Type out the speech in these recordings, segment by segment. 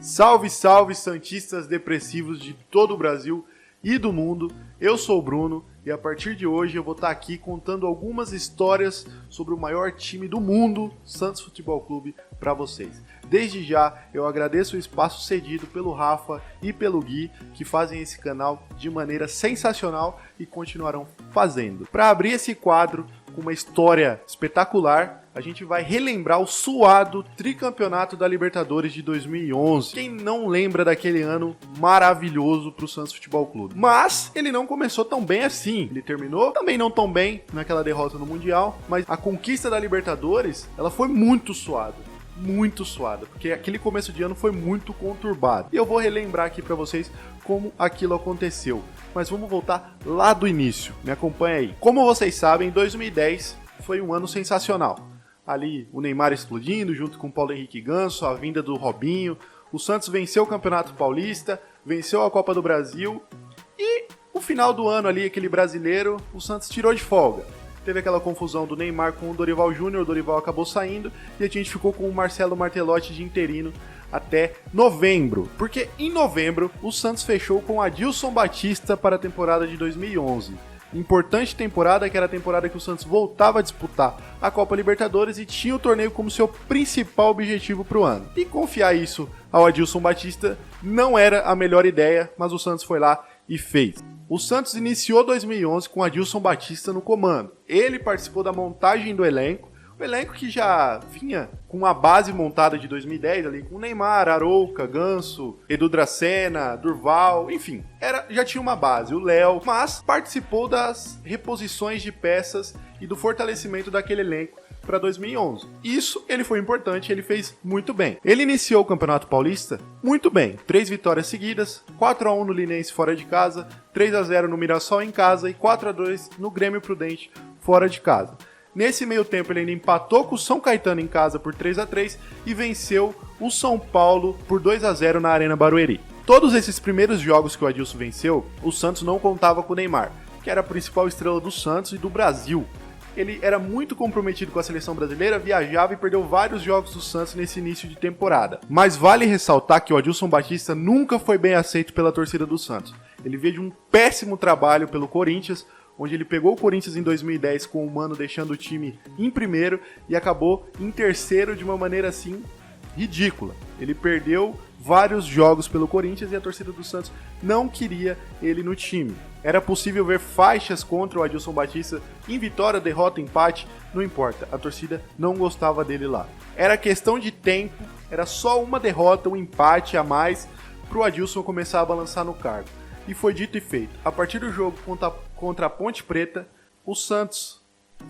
Salve, salve, santistas depressivos de todo o Brasil e do mundo. Eu sou o Bruno e a partir de hoje eu vou estar aqui contando algumas histórias sobre o maior time do mundo, Santos Futebol Clube, para vocês. Desde já eu agradeço o espaço cedido pelo Rafa e pelo Gui, que fazem esse canal de maneira sensacional e continuarão fazendo. Para abrir esse quadro com uma história espetacular, a gente vai relembrar o suado tricampeonato da Libertadores de 2011. Quem não lembra daquele ano maravilhoso para o Santos Futebol Clube? Mas ele não começou tão bem assim. Ele terminou também não tão bem naquela derrota no Mundial, mas a conquista da Libertadores, ela foi muito suada, porque aquele começo de ano foi muito conturbado. E eu vou relembrar aqui para vocês como aquilo aconteceu. Mas vamos voltar lá do início. Me acompanha aí. Como vocês sabem, 2010 foi um ano sensacional. Ali o Neymar explodindo, junto com o Paulo Henrique Ganso, a vinda do Robinho. O Santos venceu o Campeonato Paulista, venceu a Copa do Brasil. E o final do ano ali, aquele brasileiro, o Santos tirou de folga. Teve aquela confusão do Neymar com o Dorival Júnior, o Dorival acabou saindo e a gente ficou com o Marcelo Martelotti de interino até novembro. Porque em novembro o Santos fechou com Adilson Batista para a temporada de 2011. Importante temporada, que era a temporada que o Santos voltava a disputar a Copa Libertadores e tinha o torneio como seu principal objetivo para o ano. E confiar isso ao Adilson Batista não era a melhor ideia, mas o Santos foi lá e fez. O Santos iniciou 2011 com Adilson Batista no comando. Ele participou da montagem do elenco, o elenco que já vinha com a base montada de 2010, ali com Neymar, Arouca, Ganso, Edu Dracena, Durval, enfim, já tinha uma base, o Léo, mas participou das reposições de peças e do fortalecimento daquele elenco para 2011. Isso ele foi importante, ele fez muito bem. Ele iniciou o Campeonato Paulista muito bem. 3 vitórias seguidas, 4-1 no Linense fora de casa, 3-0 no Mirassol em casa e 4-2 no Grêmio Prudente fora de casa. Nesse meio tempo ele ainda empatou com o São Caetano em casa por 3-3 e venceu o São Paulo por 2-0 na Arena Barueri. Todos esses primeiros jogos que o Adilson venceu, o Santos não contava com o Neymar, que era a principal estrela do Santos e do Brasil. Ele era muito comprometido com a seleção brasileira, viajava e perdeu vários jogos do Santos nesse início de temporada. Mas vale ressaltar que o Adilson Batista nunca foi bem aceito pela torcida do Santos. Ele veio de um péssimo trabalho pelo Corinthians, onde ele pegou o Corinthians em 2010 com o Mano deixando o time em primeiro e acabou em terceiro de uma maneira assim ridícula. Ele perdeu vários jogos pelo Corinthians e a torcida do Santos não queria ele no time. Era possível ver faixas contra o Adilson Batista em vitória, derrota, empate, não importa, a torcida não gostava dele lá. Era questão de tempo, era só uma derrota, um empate a mais para o Adilson começar a balançar no cargo. E foi dito e feito. A partir do jogo contra a Ponte Preta, o Santos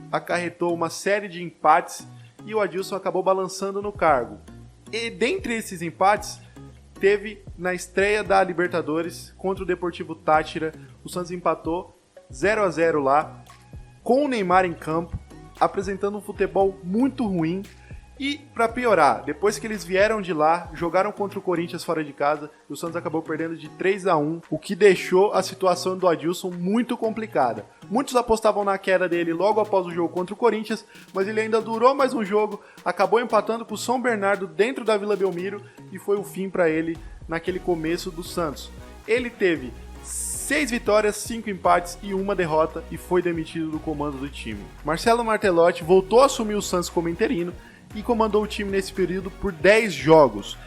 acarretou uma série de empates e o Adilson acabou balançando no cargo. E dentre esses empates, teve na estreia da Libertadores contra o Deportivo Táchira, o Santos empatou 0-0 lá, com o Neymar em campo, apresentando um futebol muito ruim. E, para piorar, depois que eles vieram de lá, jogaram contra o Corinthians fora de casa, e o Santos acabou perdendo de 3-1, o que deixou a situação do Adilson muito complicada. Muitos apostavam na queda dele logo após o jogo contra o Corinthians, mas ele ainda durou mais um jogo, acabou empatando com o São Bernardo dentro da Vila Belmiro, e foi o fim para ele naquele começo do Santos. Ele teve 6 vitórias, 5 empates e 1 derrota, e foi demitido do comando do time. Marcelo Martelotti voltou a assumir o Santos como interino, e comandou o time nesse período por 10 jogos.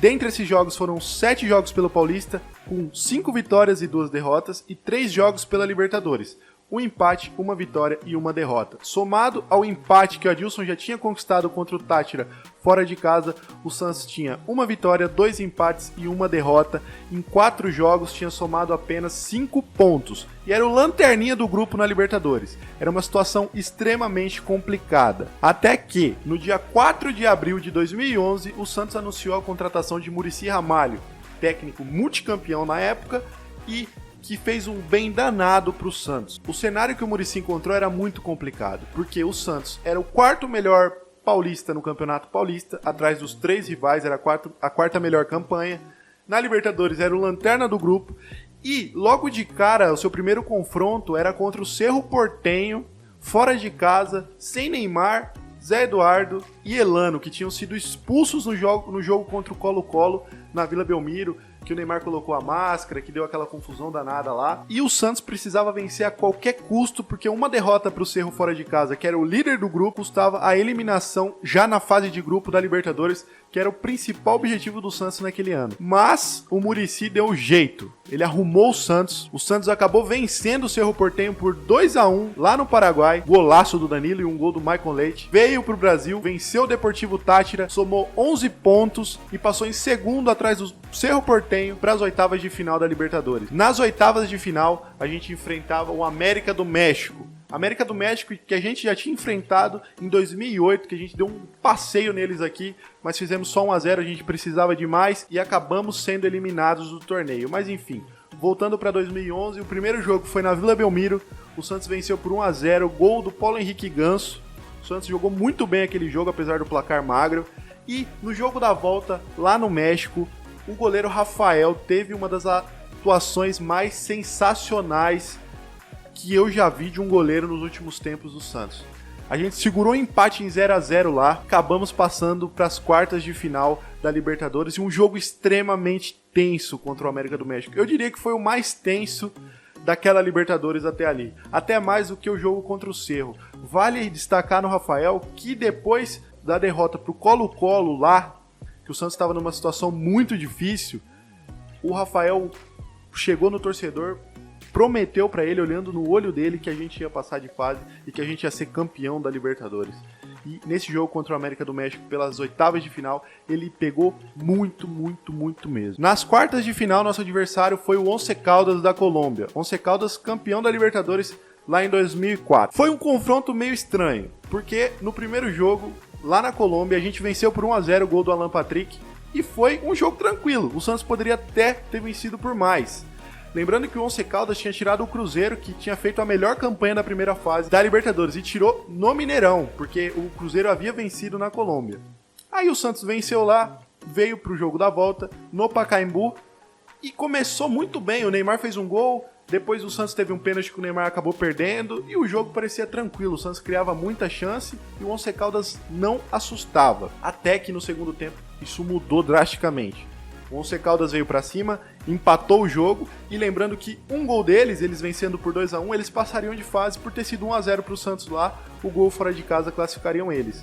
Dentre esses jogos foram 7 jogos pelo Paulista, com 5 vitórias e 2 derrotas, e 3 jogos pela Libertadores. Um empate, 1 vitória e 1 derrota. Somado ao empate que o Adilson já tinha conquistado contra o Táchira fora de casa, o Santos tinha 1 vitória, 2 empates e 1 derrota. Em 4 jogos tinha somado apenas 5 pontos. E era o lanterninha do grupo na Libertadores. Era uma situação extremamente complicada. Até que, no dia 4 de abril de 2011, o Santos anunciou a contratação de Muricy Ramalho, técnico multicampeão na época e que fez um bem danado para o Santos. O cenário que o Muricy encontrou era muito complicado, porque o Santos era o 4º melhor paulista no Campeonato Paulista, atrás dos 3 rivais, era a quarta melhor campanha. Na Libertadores era o lanterna do grupo, e logo de cara o seu primeiro confronto era contra o Cerro Porteño, fora de casa, sem Neymar, Zé Eduardo e Elano, que tinham sido expulsos no jogo contra o Colo-Colo na Vila Belmiro, que o Neymar colocou a máscara, que deu aquela confusão danada lá. E o Santos precisava vencer a qualquer custo, porque uma derrota para o Cerro fora de casa, que era o líder do grupo, custava a eliminação já na fase de grupo da Libertadores, que era o principal objetivo do Santos naquele ano. Mas o Muricy deu um jeito. Ele arrumou o Santos acabou vencendo o Cerro Porteño por 2-1 lá no Paraguai, golaço do Danilo e um gol do Michael Leite. Veio pro Brasil, venceu o Deportivo Táchira, somou 11 pontos e passou em segundo atrás do Cerro Porteño para as oitavas de final da Libertadores. Nas oitavas de final, a gente enfrentava o América do México. América do México, que a gente já tinha enfrentado em 2008, que a gente deu um passeio neles aqui, mas fizemos só 1-0, a gente precisava de mais e acabamos sendo eliminados do torneio. Mas enfim, voltando para 2011, o primeiro jogo foi na Vila Belmiro, o Santos venceu por 1-0, gol do Paulo Henrique Ganso. O Santos jogou muito bem aquele jogo, apesar do placar magro. E no jogo da volta, lá no México, o goleiro Rafael teve uma das atuações mais sensacionais que eu já vi de um goleiro nos últimos tempos do Santos. A gente segurou um empate em 0-0 lá, acabamos passando para as quartas de final da Libertadores e um jogo extremamente tenso contra o América do México. Eu diria que foi o mais tenso daquela Libertadores até ali, até mais do que o jogo contra o Cerro. Vale destacar no Rafael que depois da derrota para o Colo-Colo lá, que o Santos estava numa situação muito difícil, o Rafael chegou no torcedor, prometeu para ele, olhando no olho dele, que a gente ia passar de fase e que a gente ia ser campeão da Libertadores. E nesse jogo contra o América do México, pelas oitavas de final, ele pegou muito mesmo. Nas quartas de final, nosso adversário foi o Once Caldas da Colômbia. Once Caldas, campeão da Libertadores lá em 2004. Foi um confronto meio estranho, porque no primeiro jogo, lá na Colômbia, a gente venceu por 1-0 o gol do Alan Patrick, e foi um jogo tranquilo. O Santos poderia até ter vencido por mais. Lembrando que o Once Caldas tinha tirado o Cruzeiro, que tinha feito a melhor campanha da primeira fase da Libertadores, e tirou no Mineirão, porque o Cruzeiro havia vencido na Colômbia. Aí o Santos venceu lá, veio pro jogo da volta, no Pacaembu, e começou muito bem. O Neymar fez um gol, depois o Santos teve um pênalti que o Neymar acabou perdendo, e o jogo parecia tranquilo. O Santos criava muita chance, e o Once Caldas não assustava. Até que no segundo tempo, isso mudou drasticamente. O Once Caldas veio pra cima, empatou o jogo, e lembrando que um gol deles, eles vencendo por 2-1, eles passariam de fase por ter sido 1-0 pro Santos lá, o gol fora de casa classificariam eles.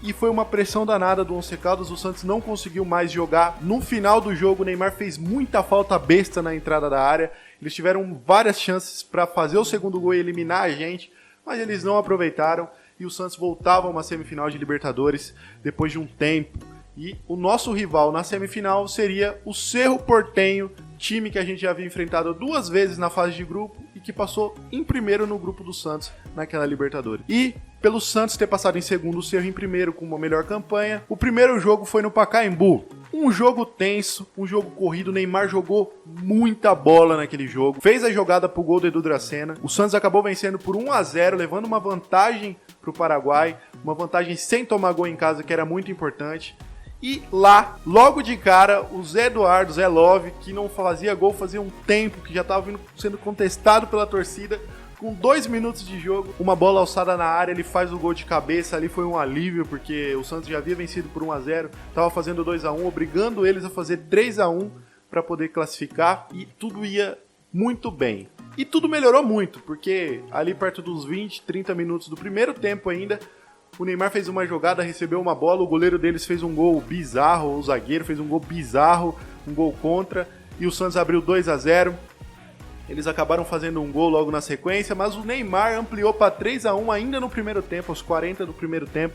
E foi uma pressão danada do Once Caldas, o Santos não conseguiu mais jogar. No final do jogo, o Neymar fez muita falta besta na entrada da área, eles tiveram várias chances para fazer o segundo gol e eliminar a gente, mas eles não aproveitaram, e o Santos voltava a uma semifinal de Libertadores depois de um tempo. E o nosso rival na semifinal seria o Cerro Porteño, time que a gente já havia enfrentado 2 vezes na fase de grupo e que passou em primeiro no grupo do Santos naquela Libertadores. E pelo Santos ter passado em segundo, o Cerro em primeiro com uma melhor campanha, o primeiro jogo foi no Pacaembu. Um jogo tenso, um jogo corrido, o Neymar jogou muita bola naquele jogo, fez a jogada pro gol do Edu Dracena, o Santos acabou vencendo por 1-0, levando uma vantagem pro Paraguai, uma vantagem sem tomar gol em casa, que era muito importante. E lá, logo de cara, o Zé Eduardo, Zé Love, que não fazia gol fazia um tempo, que já estava sendo contestado pela torcida, com 2 minutos de jogo, uma bola alçada na área, ele faz o gol de cabeça. Ali foi um alívio, porque o Santos já havia vencido por 1-0, estava fazendo 2-1, obrigando eles a fazer 3-1 para poder classificar, e tudo ia muito bem. E tudo melhorou muito, porque ali perto dos 20, 30 minutos do primeiro tempo ainda, o Neymar fez uma jogada, recebeu uma bola, o goleiro deles fez um gol bizarro, o zagueiro fez um gol bizarro, um gol contra, e o Santos abriu 2-0. Eles acabaram fazendo um gol logo na sequência, mas o Neymar ampliou para 3-1 ainda no primeiro tempo, aos 40 do primeiro tempo.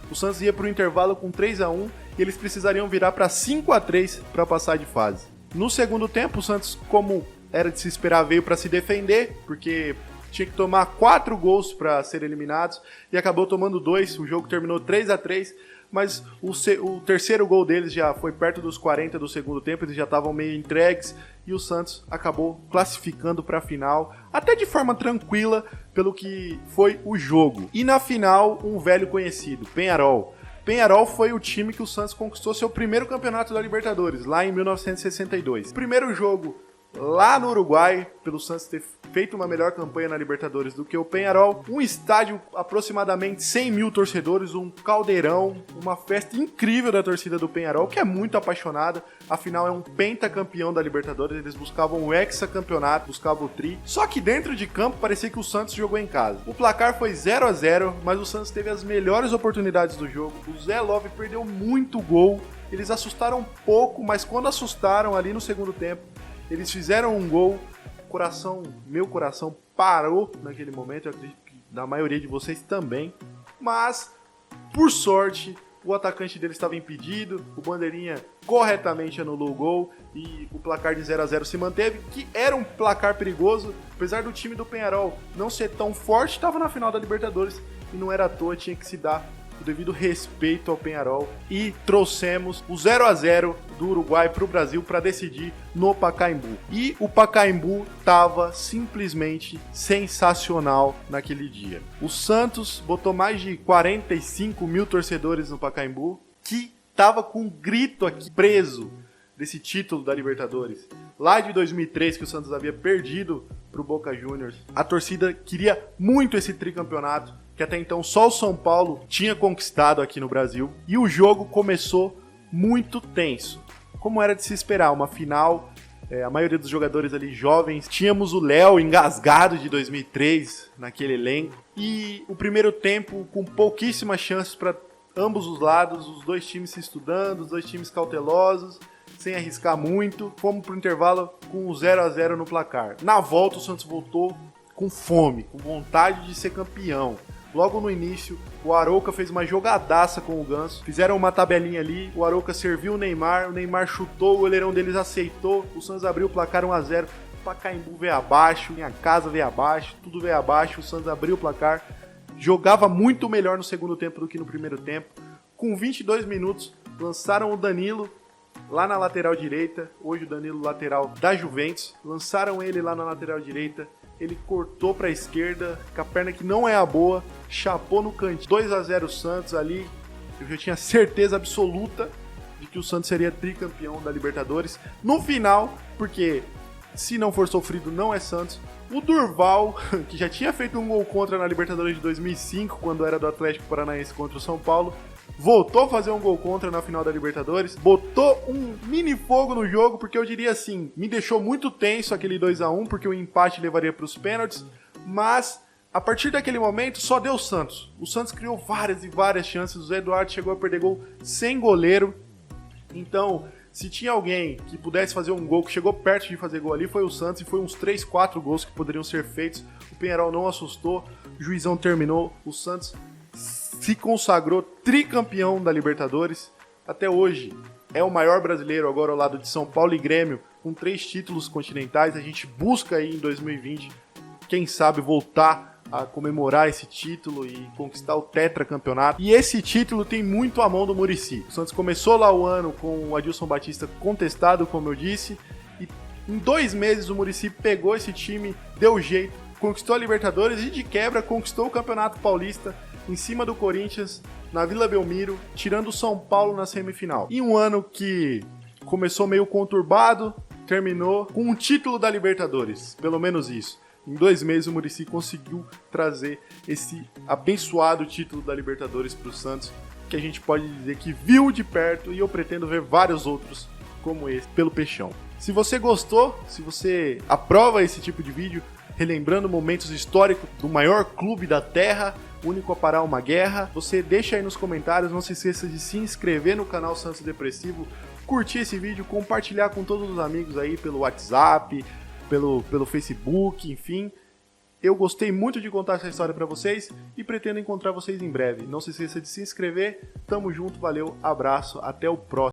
O Santos ia para o intervalo com 3-1 e eles precisariam virar para 5-3 para passar de fase. No segundo tempo, o Santos, como era de se esperar, veio para se defender, porque tinha que tomar 4 gols para serem eliminados, e acabou tomando 2, o jogo terminou 3-3, mas o terceiro gol deles já foi perto dos 40 do segundo tempo, eles já estavam meio entregues, e o Santos acabou classificando para a final, até de forma tranquila, pelo que foi o jogo. E na final, um velho conhecido, Peñarol. Peñarol foi o time que o Santos conquistou seu primeiro campeonato da Libertadores, lá em 1962. O primeiro jogo lá no Uruguai, pelo Santos ter feito uma melhor campanha na Libertadores do que o Peñarol. Um estádio aproximadamente 100 mil torcedores, um caldeirão, uma festa incrível da torcida do Peñarol, que é muito apaixonada. Afinal, é um pentacampeão da Libertadores, eles buscavam o hexacampeonato, buscavam o tri. Só que dentro de campo parecia que o Santos jogou em casa. O placar foi 0-0, mas o Santos teve as melhores oportunidades do jogo. O Zé Love perdeu muito gol. Eles assustaram um pouco, mas quando assustaram ali no segundo tempo, eles fizeram um gol. Meu coração parou naquele momento, eu acredito que da maioria de vocês também. Mas, por sorte, o atacante dele estava impedido, o bandeirinha corretamente anulou o gol e o placar de 0-0 se manteve, que era um placar perigoso, apesar do time do Peñarol não ser tão forte, estava na final da Libertadores e não era à toa, tinha que se dar o devido respeito ao Peñarol e trouxemos o 0-0 do Uruguai para o Brasil para decidir no Pacaembu. E o Pacaembu estava simplesmente sensacional naquele dia. O Santos botou mais de 45 mil torcedores no Pacaembu, que estava com um grito aqui preso desse título da Libertadores. Lá de 2003, que o Santos havia perdido para o Boca Juniors, a torcida queria muito esse tricampeonato, que até então só o São Paulo tinha conquistado aqui no Brasil, e o jogo começou muito tenso. Como era de se esperar, uma final, a maioria dos jogadores ali jovens, tínhamos o Léo engasgado de 2003 naquele elenco, e o primeiro tempo com pouquíssimas chances para ambos os lados, os dois times se estudando, os dois times cautelosos, sem arriscar muito. Fomos pro intervalo com o 0-0 no placar. Na volta o Santos voltou com fome, com vontade de ser campeão. Logo no início, o Arouca fez uma jogadaça com o Ganso. Fizeram uma tabelinha ali, o Arouca serviu o Neymar chutou, o goleirão deles aceitou, o Santos abriu o placar 1-0. O Pacaembu veio abaixo, minha casa veio abaixo, tudo veio abaixo, o Santos abriu o placar. Jogava muito melhor no segundo tempo do que no primeiro tempo. Com 22 minutos, lançaram o Danilo lá na lateral direita. Hoje o Danilo lateral da Juventus. Lançaram ele lá na lateral direita. Ele cortou para a esquerda, com a perna que não é a boa, chapou no cantinho. 2-0 Santos ali. Eu já tinha certeza absoluta de que o Santos seria tricampeão da Libertadores. No final, porque se não for sofrido não é Santos, o Durval, que já tinha feito um gol contra na Libertadores de 2005, quando era do Atlético Paranaense contra o São Paulo, voltou a fazer um gol contra na final da Libertadores, botou um mini fogo no jogo, porque eu diria assim, me deixou muito tenso aquele 2-1, porque o empate levaria para os pênaltis, mas a partir daquele momento só deu o Santos. O Santos criou várias e várias chances, o Zé Eduardo chegou a perder gol sem goleiro, então se tinha alguém que pudesse fazer um gol, que chegou perto de fazer gol ali, foi o Santos, e foi uns 3, 4 gols que poderiam ser feitos. O Peñarol não assustou, o juizão terminou, o Santos se consagrou tricampeão da Libertadores. Até hoje é o maior brasileiro, agora ao lado de São Paulo e Grêmio, com 3 títulos continentais. A gente busca aí em 2020, quem sabe, voltar a comemorar esse título e conquistar o tetracampeonato. E esse título tem muito a mão do Muricy. O Santos começou lá o ano com o Adilson Batista contestado, como eu disse, e em 2 meses o Muricy pegou esse time, deu jeito, conquistou a Libertadores e de quebra conquistou o Campeonato Paulista em cima do Corinthians, na Vila Belmiro, tirando o São Paulo na semifinal. E um ano que começou meio conturbado, terminou com um título da Libertadores, pelo menos isso. Em 2 meses o Muricy conseguiu trazer esse abençoado título da Libertadores para o Santos, que a gente pode dizer que viu de perto, e eu pretendo ver vários outros como esse pelo Peixão. Se você gostou, se você aprova esse tipo de vídeo, relembrando momentos históricos do maior clube da Terra, único a parar uma guerra, você deixa aí nos comentários, não se esqueça de se inscrever no canal Santos Depressivo, curtir esse vídeo, compartilhar com todos os amigos aí pelo WhatsApp, pelo Facebook, enfim. Eu gostei muito de contar essa história para vocês e pretendo encontrar vocês em breve. Não se esqueça de se inscrever. Tamo junto, valeu, abraço, até o próximo.